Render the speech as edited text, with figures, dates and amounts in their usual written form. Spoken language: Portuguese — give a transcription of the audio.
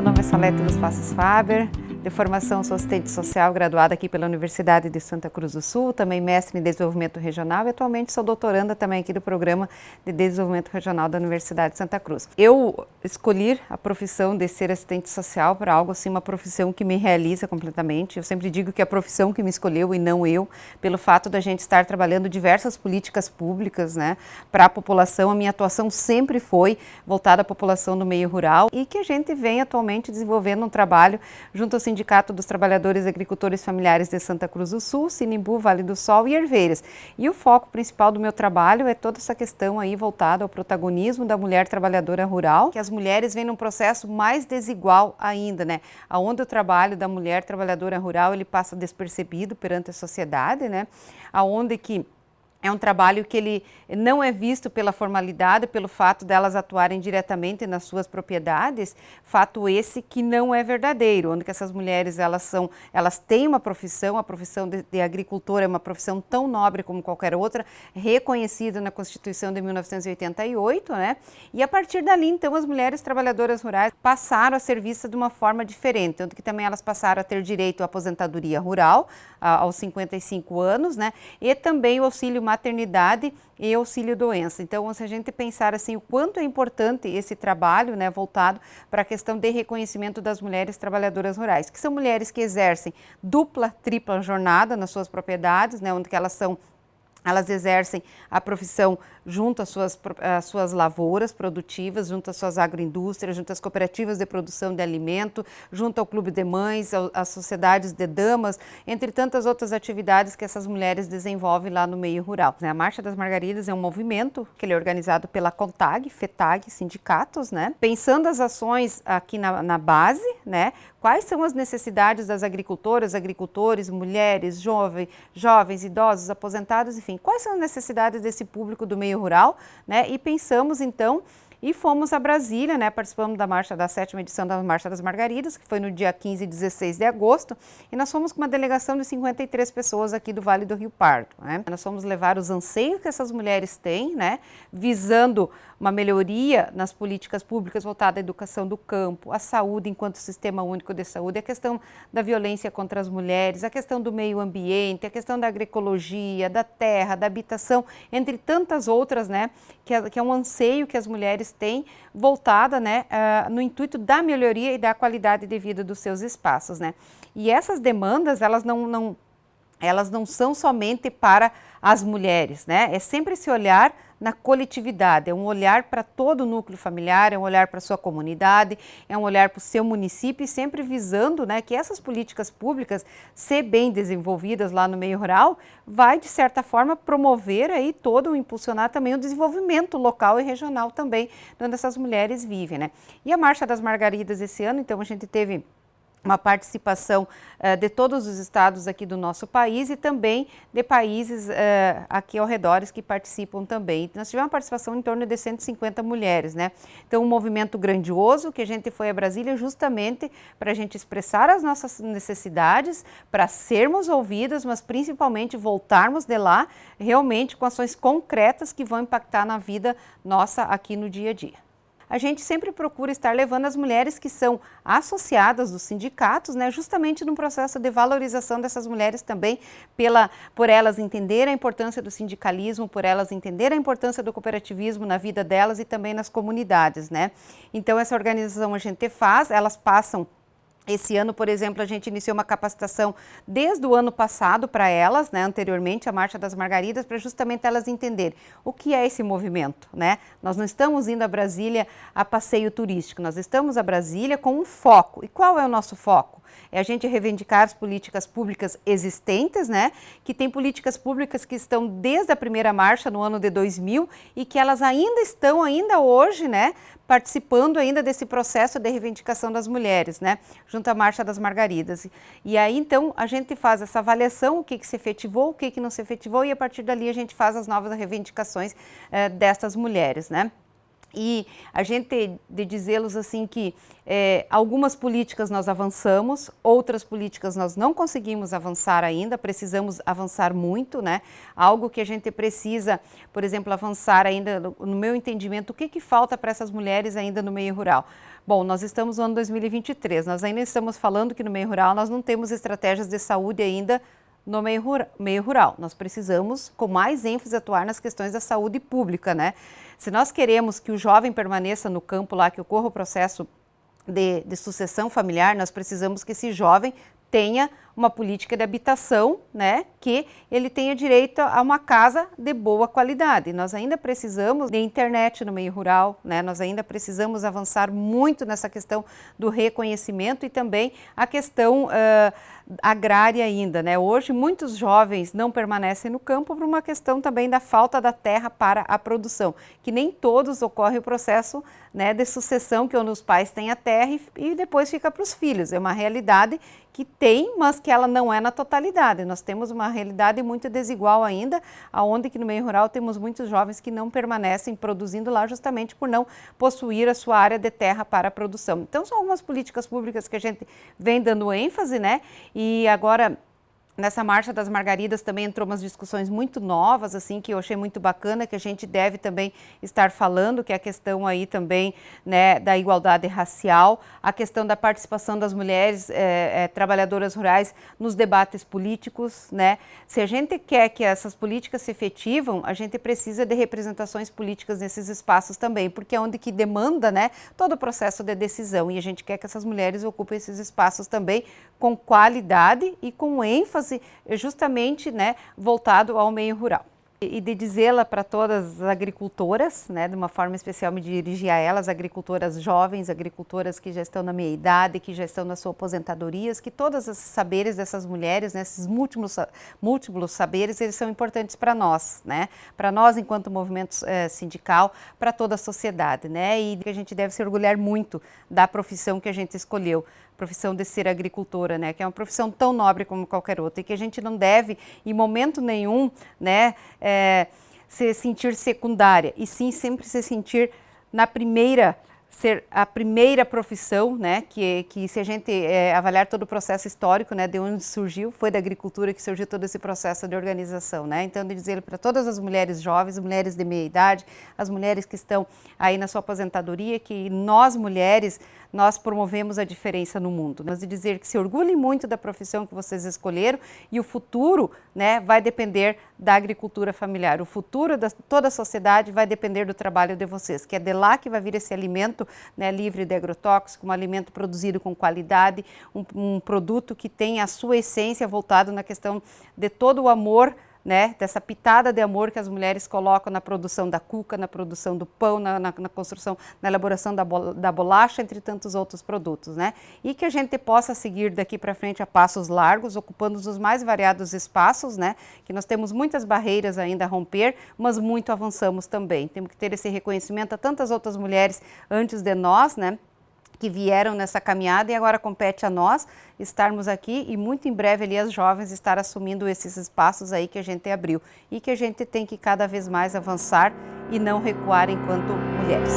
meu nome é Salete dos Passos Faber, de formação sou assistente social, graduada aqui pela Universidade de Santa Cruz do Sul, também mestre em desenvolvimento regional e atualmente sou doutoranda também aqui do Programa de Desenvolvimento Regional da Universidade de Santa Cruz. Eu escolhi a profissão de ser assistente social para algo assim, uma profissão que me realiza completamente. Eu sempre digo que é a profissão que me escolheu e não eu, pelo fato da gente estar trabalhando diversas políticas públicas, né, para a população. A minha atuação sempre foi voltada à população do meio rural e que a gente vem atualmente desenvolvendo um trabalho junto ao Sindicato dos Trabalhadores e Agricultores Familiares de Santa Cruz do Sul, Sinimbu, Vale do Sol e Herveiras. E o foco principal do meu trabalho é toda essa questão aí voltada ao protagonismo da mulher trabalhadora rural, que as mulheres vêm num processo mais desigual ainda, né? Aonde o trabalho da mulher trabalhadora rural ele passa despercebido perante a sociedade, né? Aonde que é um trabalho que ele não é visto pela formalidade, pelo fato delas atuarem diretamente nas suas propriedades, fato esse que não é verdadeiro, onde que essas mulheres elas têm uma profissão, a profissão de agricultora é uma profissão tão nobre como qualquer outra, reconhecida na Constituição de 1988, né? E a partir dali, então, as mulheres trabalhadoras rurais passaram a ser vistas de uma forma diferente, onde que também elas passaram a ter direito à aposentadoria rural aos 55 anos, né? E também o auxílio maternidade e auxílio doença. Então, se a gente pensar assim, o quanto é importante esse trabalho, né, voltado para a questão de reconhecimento das mulheres trabalhadoras rurais, que são mulheres que exercem dupla, tripla jornada nas suas propriedades, né, onde que elas exercem a profissão junto às suas lavouras produtivas, junto às suas agroindústrias, junto às cooperativas de produção de alimento, junto ao clube de mães, às sociedades de damas, entre tantas outras atividades que essas mulheres desenvolvem lá no meio rural. A Marcha das Margaridas é um movimento que ele é organizado pela CONTAG, FETAG, sindicatos, né? Pensando as ações aqui na base, né? Quais são as necessidades das agricultoras, agricultores, mulheres, jovens, idosos, aposentados, enfim, quais são as necessidades desse público do meio rural, né? E pensamos então e fomos a Brasília, né? Participamos da 7ª edição da Marcha das Margaridas, que foi no dia 15 e 16 de agosto, e nós fomos com uma delegação de 53 pessoas aqui do Vale do Rio Pardo, né? Nós fomos levar os anseios que essas mulheres têm, né? Visando uma melhoria nas políticas públicas voltadas à educação do campo, à saúde enquanto sistema único de saúde, a questão da violência contra as mulheres, a questão do meio ambiente, a questão da agroecologia, da terra, da habitação, entre tantas outras, né? Que é um anseio que as mulheres têm voltada, né, no intuito da melhoria e da qualidade de vida dos seus espaços, né? E essas demandas, elas não são somente para as mulheres, né? É sempre esse olhar na coletividade, é um olhar para todo o núcleo familiar, é um olhar para a sua comunidade, é um olhar para o seu município, e sempre visando, né, que essas políticas públicas, se bem desenvolvidas lá no meio rural, vai de certa forma promover aí impulsionar também o desenvolvimento local e regional também, onde essas mulheres vivem, né? E a Marcha das Margaridas esse ano, então a gente teve uma participação de todos os estados aqui do nosso país e também de países aqui ao redor que participam também. Nós tivemos uma participação em torno de 150 mulheres, né? Então, um movimento grandioso que a gente foi a Brasília justamente para a gente expressar as nossas necessidades, para sermos ouvidas, mas principalmente voltarmos de lá realmente com ações concretas que vão impactar na vida nossa aqui no dia a dia. A gente sempre procura estar levando as mulheres que são associadas dos sindicatos, né, justamente num processo de valorização dessas mulheres também, por elas entenderem a importância do sindicalismo, por elas entenderem a importância do cooperativismo na vida delas e também nas comunidades, né? Então essa organização a gente faz, elas passam. Esse ano, por exemplo, a gente iniciou uma capacitação desde o ano passado para elas, né, anteriormente à Marcha das Margaridas, para justamente elas entenderem o que é esse movimento, né? Nós não estamos indo a Brasília a passeio turístico, nós estamos a Brasília com um foco. E qual é o nosso foco? É a gente reivindicar as políticas públicas existentes, né? Que tem políticas públicas que estão desde a primeira marcha no ano de 2000 e que elas ainda estão, ainda hoje, né? Participando ainda desse processo de reivindicação das mulheres, né? Junto à Marcha das Margaridas. E aí, então, a gente faz essa avaliação, o que se efetivou, o que não se efetivou, e a partir dali a gente faz as novas reivindicações destas mulheres, né? E a gente de dizê-los assim que algumas políticas nós avançamos, outras políticas nós não conseguimos avançar ainda, precisamos avançar muito, né? Algo que a gente precisa, por exemplo, avançar ainda, no meu entendimento, o que falta para essas mulheres ainda no meio rural? Bom, nós estamos no ano 2023, nós ainda estamos falando que no meio rural nós não temos estratégias de saúde ainda no meio rural. Nós precisamos, com mais ênfase, atuar nas questões da saúde pública, né? Se nós queremos que o jovem permaneça no campo lá, que ocorra o processo de sucessão familiar, nós precisamos que esse jovem tenha uma política de habitação, né, que ele tenha direito a uma casa de boa qualidade. Nós ainda precisamos de internet no meio rural, né, nós ainda precisamos avançar muito nessa questão do reconhecimento e também a questão agrária ainda, né? Hoje muitos jovens não permanecem no campo por uma questão também da falta da terra para a produção, que nem todos ocorre o processo, né, de sucessão, que onde os pais têm a terra e depois fica para os filhos. É uma realidade que tem, mas que ela não é na totalidade. Nós temos uma realidade muito desigual ainda, aonde que no meio rural temos muitos jovens que não permanecem produzindo lá justamente por não possuir a sua área de terra para a produção. Então são algumas políticas públicas que a gente vem dando ênfase, né? E agora nessa Marcha das Margaridas também entrou umas discussões muito novas, assim, que eu achei muito bacana, que a gente deve também estar falando, que é a questão aí também, né, da igualdade racial, a questão da participação das mulheres trabalhadoras rurais nos debates políticos, né? Se a gente quer que essas políticas se efetivam, a gente precisa de representações políticas nesses espaços também, porque é onde que demanda, né, todo o processo de decisão, e a gente quer que essas mulheres ocupem esses espaços também com qualidade e com ênfase justamente, né, voltado ao meio rural. E de dizê-la para todas as agricultoras, né, de uma forma especial me dirigir a elas, agricultoras jovens, agricultoras que já estão na meia idade, que já estão nas suas aposentadorias, que todos os saberes dessas mulheres, né, esses múltiplos saberes, eles são importantes para nós, né, para nós enquanto movimento sindical, para toda a sociedade, né, e que a gente deve se orgulhar muito da profissão que a gente escolheu, profissão de ser agricultora, né, que é uma profissão tão nobre como qualquer outra e que a gente não deve, em momento nenhum, né, se sentir secundária, e sim sempre se sentir ser a primeira profissão, né, que se a gente avaliar todo o processo histórico, né, de onde surgiu, foi da agricultura que surgiu todo esse processo de organização, né, então de dizer para todas as mulheres jovens, mulheres de meia idade, as mulheres que estão aí na sua aposentadoria, que nós mulheres, nós promovemos a diferença no mundo, mas de dizer que se orgulhem muito da profissão que vocês escolheram e o futuro, né, vai depender da agricultura familiar, o futuro de toda a sociedade vai depender do trabalho de vocês, que é de lá que vai vir esse alimento, né, livre de agrotóxico, um alimento produzido com qualidade, um produto que tem a sua essência voltado na questão de todo o amor, né, dessa pitada de amor que as mulheres colocam na produção da cuca, na produção do pão, na construção, na elaboração da bolacha, entre tantos outros produtos, né, e que a gente possa seguir daqui para frente a passos largos, ocupando os mais variados espaços, né, que nós temos muitas barreiras ainda a romper, mas muito avançamos também. Temos que ter esse reconhecimento a tantas outras mulheres antes de nós, né, que vieram nessa caminhada, e agora compete a nós estarmos aqui e muito em breve ali as jovens estar assumindo esses espaços aí que a gente abriu e que a gente tem que cada vez mais avançar e não recuar enquanto mulheres.